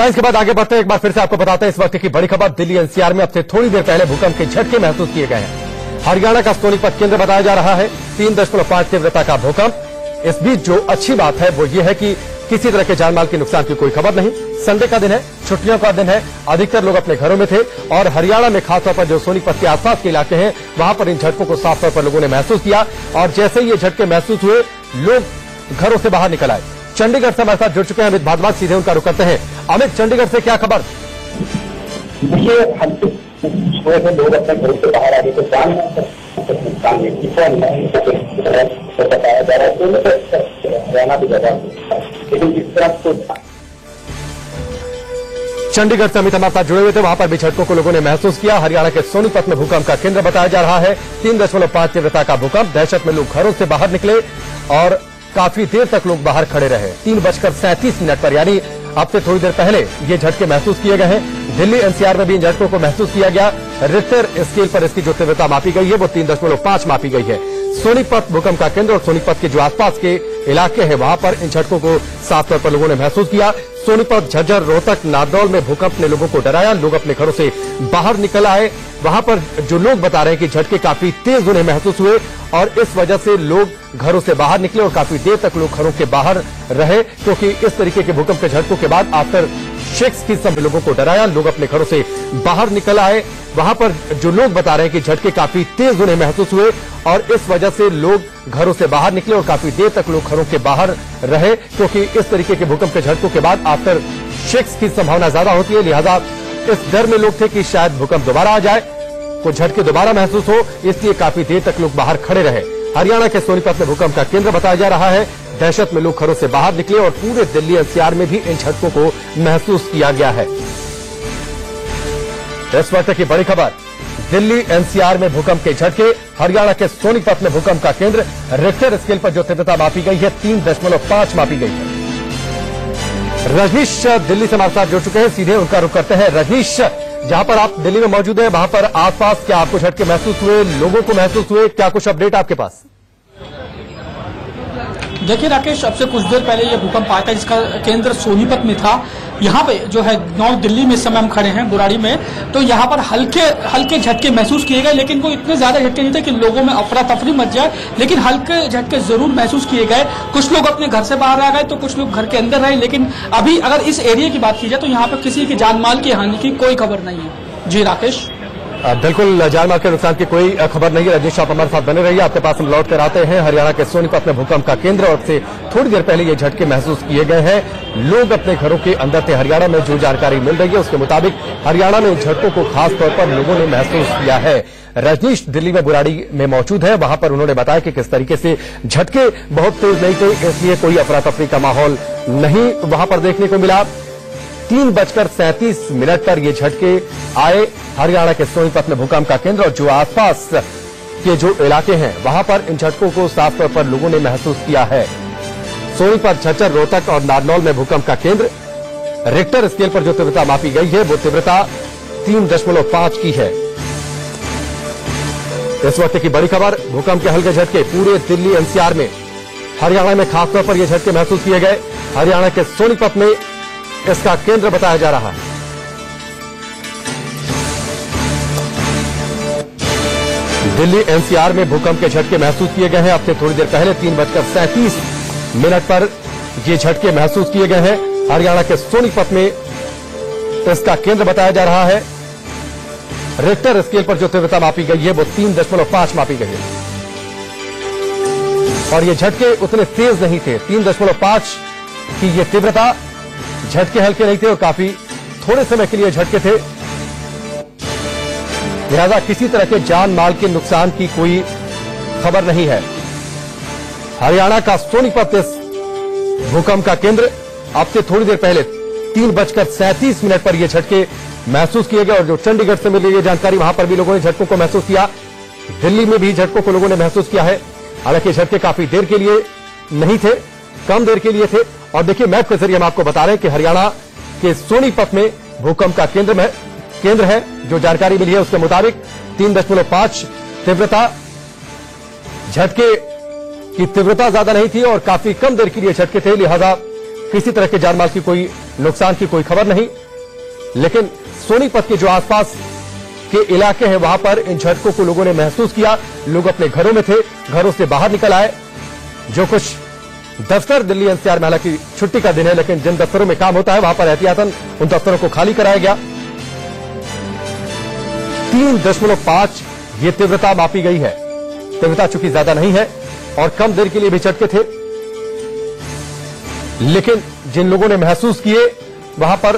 Headlines के बाद आगे बढ़ते हैं। एक बार फिर से आपको बताते हैं इस वक्त की बड़ी खबर। दिल्ली एनसीआर में अब से थोड़ी देर पहले भूकंप के झटके महसूस किए गए हैं। हरियाणा का सोनीपत केंद्र बताया जा रहा है। 3.5 तीव्रता का भूकंप। इस बीच जो अच्छी बात है वो ये है कि किसी तरह के जानमाल के नुकसान की कोई खबर नहीं। संडे का दिन है, छुट्टियों का दिन है, अधिकतर लोग अपने घरों में थे और हरियाणा में खासतौर पर जो सोनीपत के आसपास के इलाके हैं वहां पर इन झटकों को साफ तौर पर लोगों ने महसूस किया और जैसे ही ये झटके महसूस हुए लोग घरों से बाहर निकल आए। चंडीगढ़ से हमारे साथ जुड़ चुके हैं अमित भारद्वाज, सीधे उनका रुख करते हैं। अमित, चंडीगढ़ से क्या खबर? देखिए, लोग अपने घरों से बाहर आ गए तो बताया जा रहा है हरियाणा भी जगह, लेकिन इस तरह तो चंडीगढ़ से अमित हमारे साथ जुड़े हुए थे। वहां पर भी झटकों को लोगों ने महसूस किया। हरियाणा के सोनीपत में भूकंप का केंद्र बताया जा रहा है। 3.5 तीव्रता का भूकंप। दहशत में लोग घरों से बाहर निकले और काफी देर तक लोग बाहर खड़े रहे। 3:37 पर यानी अब से थोड़ी देर पहले ये झटके महसूस किए गए हैं। दिल्ली एनसीआर में भी इन झटकों को महसूस किया गया। रिक्टर स्केल पर इसकी जो तीव्रता मापी गई है वो 3.5 मापी गई है। सोनीपत भूकंप का केंद्र और सोनीपत के जो आसपास के इलाके हैं वहां पर इन झटकों को साफ तौर पर लोगों ने महसूस किया। सोनीपत, झज्जर, रोहतक, नारनौल में भूकंप ने लोगों को डराया। लोग अपने घरों से बाहर निकल आए। वहां पर जो लोग बता रहे हैं कि झटके काफी तेज उन्हें महसूस हुए और इस वजह से लोग घरों से बाहर निकले और काफी देर तक लोग घरों के बाहर रहे, क्योंकि इस तरीके के भूकंप के झटकों के बाद आफ्टर शेक्स की सब लोगों को डराया। लोग अपने घरों से बाहर निकल आए। वहां पर जो लोग बता रहे हैं कि झटके काफी तेज उन्हें महसूस हुए और इस वजह से लोग घरों से बाहर निकले और काफी देर तक लोग घरों के बाहर रहे, क्योंकि इस तरीके के भूकंप के झटकों के बाद आफ्टर शेक्स की संभावना ज्यादा होती है। लिहाजा इस डर में लोग थे कि शायद भूकंप दोबारा आ जाए, कुछ झटके दोबारा महसूस हो, इसलिए काफी देर तक लोग बाहर खड़े रहे। हरियाणा के सोनीपत में भूकंप का केंद्र बताया जा रहा है। दहशत में लोग घरों से बाहर निकले और पूरे दिल्ली एनसीआर में भी इन झटकों को महसूस किया गया है। इस वक्त की बड़ी खबर, दिल्ली एनसीआर में भूकंप के झटके। हरियाणा के सोनीपत में भूकंप का केंद्र। रिक्टर स्केल पर जो तीव्रता मापी गई है 3.5 मापी गई है। रजनीश दिल्ली से हमारे साथ जुड़ चुके हैं, सीधे उनका रुख करते हैं। रजनीश, जहां पर आप दिल्ली में मौजूद हैं वहां पर आसपास क्या आपको झटके महसूस हुए, लोगों को महसूस हुए, क्या कुछ अपडेट आपके पास? देखिए राकेश, अब से कुछ देर पहले ये भूकंप आया था जिसका केंद्र सोनीपत में था। यहाँ पे जो है नॉर्थ दिल्ली में इस समय हम खड़े हैं बुराड़ी में, तो यहाँ पर हल्के हल्के झटके महसूस किए गए, लेकिन वो इतने ज्यादा झटके नहीं थे कि लोगों में अफरा तफरी मच जाए, लेकिन हल्के झटके जरूर महसूस किए गए। कुछ लोग अपने घर से बाहर आ गए तो कुछ लोग घर के अंदर रहे, लेकिन अभी अगर इस एरिया की बात की जाए तो यहाँ पे किसी की जान माल की हानि की कोई खबर नहीं है। जी राकेश, बिल्कुल, जानमाल के नुकसान की कोई खबर नहीं है। रजनीश, आप हमारे साथ बने रहिए, आपके पास हम लौट कर आते हैं। हरियाणा के सोनीपत में भूकंप का केंद्र और से थोड़ी देर पहले ये झटके महसूस किए गए हैं। लोग अपने घरों के अंदर थे। हरियाणा में जो जानकारी मिल रही है उसके मुताबिक हरियाणा में झटकों को खास तौर पर लोगों ने महसूस किया है। रजनीश दिल्ली में बुराड़ी में मौजूद है, वहां पर उन्होंने बताया कि किस तरीके से झटके बहुत तेज नहीं थे, इसलिए कोई अफरा तफरी का माहौल नहीं वहां पर देखने को मिला। 3:37 पर ये झटके आए। हरियाणा के सोनीपत में भूकंप का केंद्र और जो आसपास के जो इलाके हैं वहां पर इन झटकों को साफ तौर पर लोगों ने महसूस किया है। सोनीपत, झज्जर, रोहतक और नारनौल में भूकंप का केंद्र। रिक्टर स्केल पर जो तीव्रता मापी गई है वो तीव्रता 3.5 की है। इस वक्त की बड़ी खबर, भूकंप के हल्के झटके पूरे दिल्ली एनसीआर में। हरियाणा में खासतौर पर यह झटके महसूस किए गए। हरियाणा के सोनीपत में इसका केंद्र बताया जा रहा है। दिल्ली एनसीआर में भूकंप के झटके महसूस किए गए हैं। अब से थोड़ी देर पहले 3:37 पर ये झटके महसूस किए गए हैं। हरियाणा के सोनीपत में इसका केंद्र बताया जा रहा है। रिक्टर स्केल पर जो तीव्रता मापी गई है वो 3.5 मापी गई है और ये झटके उतने तेज नहीं थे। 3.5 की ये तीव्रता, झटके हल्के नहीं थे और काफी थोड़े समय के लिए झटके थे। लिहाजा किसी तरह के जान माल के नुकसान की कोई खबर नहीं है। हरियाणा का सोनीपत इस भूकंप का केंद्र। अब से थोड़ी देर पहले 3:37 पर यह झटके महसूस किए गए और जो चंडीगढ़ से मिली ये जानकारी, वहां पर भी लोगों ने झटकों को महसूस किया। दिल्ली में भी झटकों को लोगों ने महसूस किया है। हालांकि झटके काफी देर के लिए नहीं थे, कम देर के लिए थे। और देखिए, मैप के जरिए हम आपको बता रहे हैं कि हरियाणा के सोनीपत में भूकंप का केंद्र है। जो जानकारी मिली है उसके मुताबिक 3.5 तीव्रता। झटके की तीव्रता ज्यादा नहीं थी और काफी कम देर के लिए झटके थे। लिहाजा किसी तरह के जानमाल की कोई नुकसान की कोई खबर नहीं। लेकिन सोनीपत के जो आसपास के इलाके हैं वहां पर इन झटकों को लोगों ने महसूस किया। लोग अपने घरों में थे, घरों से बाहर निकल आए। जो कुछ दफ्तर दिल्ली एनसीआर में, हालांकि छुट्टी का दिन है, लेकिन जिन दफ्तरों में काम होता है वहां पर एहतियातन उन दफ्तरों को खाली कराया गया। 3.5 ये तीव्रता मापी गई है। तीव्रता चूंकि ज्यादा नहीं है और कम देर के लिए भी झटके थे, लेकिन जिन लोगों ने महसूस किए वहां पर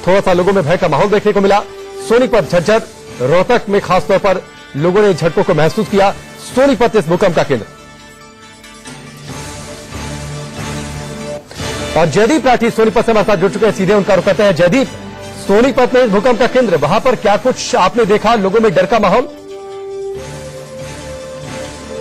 थोड़ा सा लोगों में भय का माहौल देखने को मिला। सोनीपत, झज्जर, रोहतक में खासतौर पर लोगों ने झटकों को महसूस किया। सोनीपत इस भूकंप का केंद्र। और जयदीप राठी सोनीपत से हमारे साथ जुड़ चुके हैं, सीधे उनका रुख करते हैं। जयदीप, सोनीपत में इस भूकंप का केंद्र, वहां पर क्या कुछ आपने देखा, लोगों में डर का माहौल?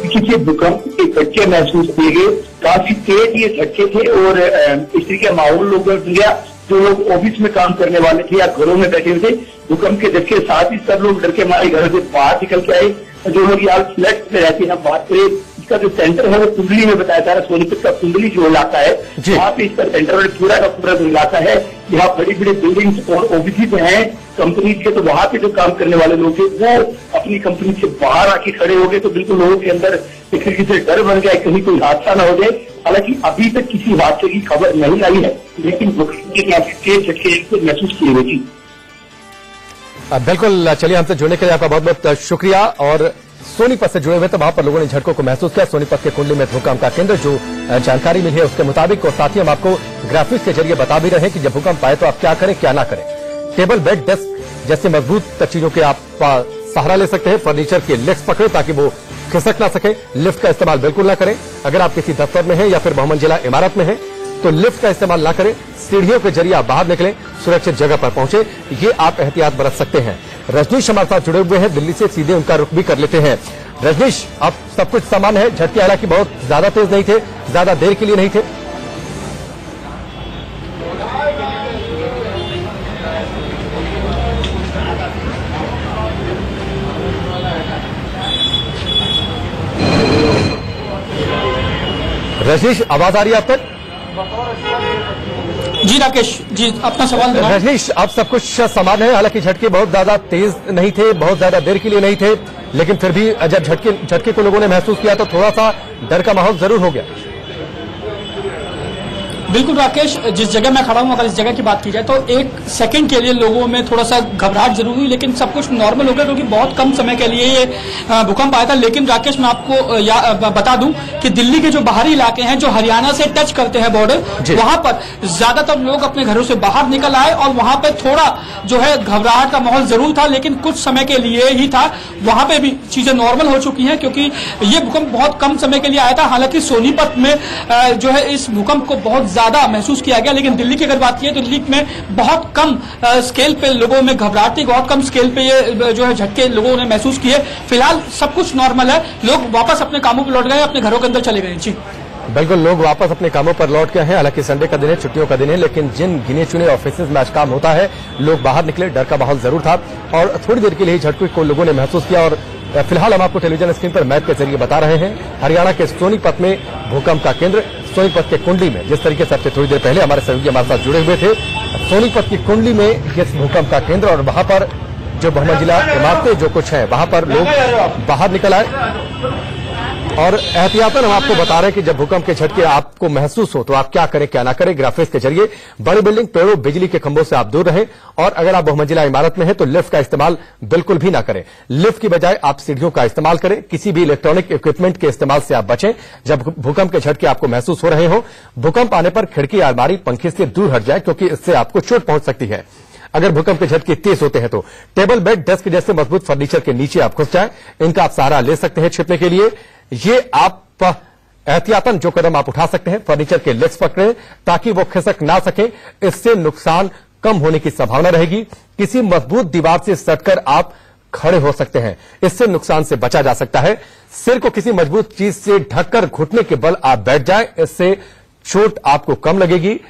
किसी भूकंप के झटके महसूस किए गए, काफी तेज ये झटके थे और इस तरीके का माहौल लोगों में गया। जो लोग ऑफिस में काम करने वाले थे या घरों में बैठे हुए थे, भूकंप के झटके साथ ही सब लोग डर के मारे घरों से बाहर निकल के आए। जो लोग यहाँ फ्लैट में रहते हैं, बात करें, इसका जो सेंटर है वो कुंडली में बताया जा रहा है। सोनीपत का कुंडली जो इलाका है वहां पे इसका सेंटर पूरा का पूरा जो इलाका है, यहाँ बड़ी बड़ी बिल्डिंग्स और ऑफिस हैं कंपनी के, तो वहां पे जो काम करने वाले लोग थे वो अपनी कंपनी से बाहर आके खड़े हो गए। तो बिल्कुल लोगों के अंदर एक तरीके से डर बन गया, कहीं कोई हादसा न हो जाए। हालांकि अभी तक किसी हादसे की खबर नहीं आई है, लेकिन भूकंप के काफी तेज झटके महसूस किए गए। जी बिल्कुल, चलिए हमसे जुड़ने के लिए आपका बहुत बहुत शुक्रिया। और सोनीपत से जुड़े हुए तो वहां पर लोगों ने झटकों को महसूस किया। सोनीपत के कुंडली में भूकंप का केंद्र, जो जानकारी मिली है उसके मुताबिक, और साथ ही हम आपको ग्राफिक्स के जरिए बता भी रहे हैं कि जब भूकंप आए तो आप क्या करें क्या ना करें। टेबल, बेड, डेस्क जैसे मजबूत चीजों के आप सहारा ले सकते हैं। फर्नीचर के लेग्स पकड़े ताकि वो खिसक ना सके। लिफ्ट का इस्तेमाल बिल्कुल ना करें। अगर आप किसी दफ्तर में हैं या फिर बहुमंजिला इमारत में हैं तो लिफ्ट का इस्तेमाल ना करें। सीढ़ियों के जरिए आप बाहर निकलें, सुरक्षित जगह पर पहुंचे, ये आप एहतियात बरत सकते हैं। रजनीश हमारे साथ जुड़े हुए हैं दिल्ली से, सीधे उनका रुख भी कर लेते हैं। रजनीश, अब सब कुछ सामान्य है? झटके हालांकि बहुत ज्यादा तेज नहीं थे, ज्यादा देर के लिए नहीं थे। रजनीश, आवाज आ रही है आप तक? जी राकेश जी, अपना सवाल दोहराएं। रजनीश, अब सब कुछ सामान्य है? हालांकि झटके बहुत ज्यादा तेज नहीं थे, बहुत ज्यादा देर के लिए नहीं थे, लेकिन फिर भी जब झटके को लोगों ने महसूस किया तो थोड़ा सा डर का माहौल जरूर हो गया। बिल्कुल राकेश, जिस जगह मैं खड़ा हूं, अगर इस जगह की बात की जाए तो एक सेकंड के लिए लोगों में थोड़ा सा घबराहट जरूर हुई, लेकिन सब कुछ नॉर्मल हो गया क्योंकि बहुत कम समय के लिए ये भूकंप आया था। लेकिन राकेश, मैं आपको बता दूं कि दिल्ली के जो बाहरी इलाके हैं जो हरियाणा से टच करते हैं बॉर्डर, वहां पर ज्यादातर लोग अपने घरों से बाहर निकल आए और वहां पर थोड़ा जो है घबराहट का माहौल जरूर था, लेकिन कुछ समय के लिए ही था। वहां पे भी चीजें नॉर्मल हो चुकी हैं क्योंकि ये भूकंप बहुत कम समय के लिए आया था। हालांकि सोनीपत में जो है इस भूकंप को बहुत ज्यादा महसूस किया गया, लेकिन दिल्ली की अगर बात की तो दिल्ली में बहुत कम स्केल पे लोगों में घबराहट थी, बहुत कम स्केल पे ये जो है झटके लोगों ने महसूस किए। फिलहाल सब कुछ नॉर्मल है, लोग वापस अपने कामों पर लौट गए, अपने घरों के अंदर चले गए। जी बिल्कुल, लोग वापस अपने कामों पर लौट गए हैं। हालांकि संडे का दिन है, छुट्टियों का दिन है, लेकिन जिन गिने चुने ऑफिस में आज काम होता है, लोग बाहर निकले। डर का माहौल जरूर था और थोड़ी देर के लिए झटके को लोगों ने महसूस किया। और फिलहाल हम आपको टेलीविजन स्क्रीन पर मैप के जरिए बता रहे हैं हरियाणा के सोनीपत में भूकंप का केंद्र, सोनीपत के कुंडली में। जिस तरीके से आपसे थोड़ी देर पहले हमारे सहयोगी हमारे साथ जुड़े हुए थे, सोनीपत की कुंडली में इस भूकंप का केंद्र, और वहां पर जो बहुमंजिला इमारतें जो कुछ है वहां पर लोग बाहर निकल आए। और एहतियातन हम आपको बता रहे हैं कि जब भूकंप के झटके आपको महसूस हो तो आप क्या करें क्या ना करें। ग्राफिक्स के जरिए बड़ी बिल्डिंग, पेड़ों, बिजली के खंभों से आप दूर रहें, और अगर आप बहुमंजिला इमारत में हैं तो लिफ्ट का इस्तेमाल बिल्कुल भी ना करें। लिफ्ट की बजाय आप सीढ़ियों का इस्तेमाल करें। किसी भी इलेक्ट्रॉनिक इक्विपमेंट के इस्तेमाल से आप बचें जब भूकंप के झटके आपको महसूस हो रहे हो। भूकंप आने पर खिड़की, अलमारी, पंखे से दूर हट जाए क्योंकि इससे आपको चोट पहुंच सकती है। अगर भूकंप के झटके तेज होते हैं तो टेबल, बेड, डेस्क जैसे मजबूत फर्नीचर के नीचे आप घुस जाएं। इनका आप सहारा ले सकते हैं छिपने के लिए। ये आप एहतियातन जो कदम आप उठा सकते हैं, फर्नीचर के लेग्स पकड़े ताकि वो खिसक ना सके, इससे नुकसान कम होने की संभावना रहेगी। किसी मजबूत दीवार से सटकर आप खड़े हो सकते हैं, इससे नुकसान से बचा जा सकता है। सिर को किसी मजबूत चीज से ढककर घुटने के बल आप बैठ जाएं, इससे चोट आपको कम लगेगी,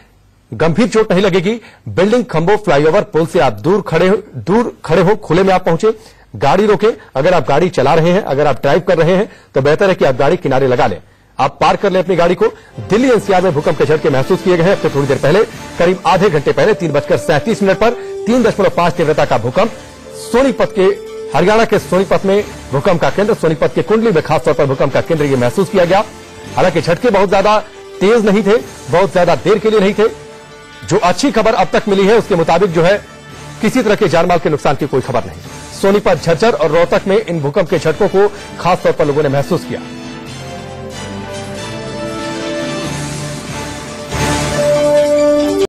गंभीर चोट नहीं लगेगी। बिल्डिंग, खंभों, फ्लाईओवर, पुल से आप दूर खड़े हो, खुले में आप पहुंचे। गाड़ी रोकें। अगर आप गाड़ी चला रहे हैं, अगर आप ड्राइव कर रहे हैं तो बेहतर है कि आप गाड़ी किनारे लगा लें। आप पार्क कर ले अपनी गाड़ी को। दिल्ली एनसीआर में भूकंप के झटके महसूस किए गए हैं। अब से थोड़ी देर पहले, करीब आधे घंटे पहले 3:37 पर 3.5 तीव्रता का भूकंप सोनीपत के, हरियाणा के सोनीपत में भूकंप का केंद्र, सोनीपत के कुंडली में खासतौर पर भूकंप का केंद्र ये महसूस किया गया। हालांकि झटके बहुत ज्यादा तेज नहीं थे, बहुत ज्यादा देर के लिए नहीं थे। जो अच्छी खबर अब तक मिली है उसके मुताबिक जो है किसी तरह के जानमाल के नुकसान की कोई खबर नहीं। सोनीपत, झज्जर और रोहतक में इन भूकंप के झटकों को खासतौर पर लोगों ने महसूस किया।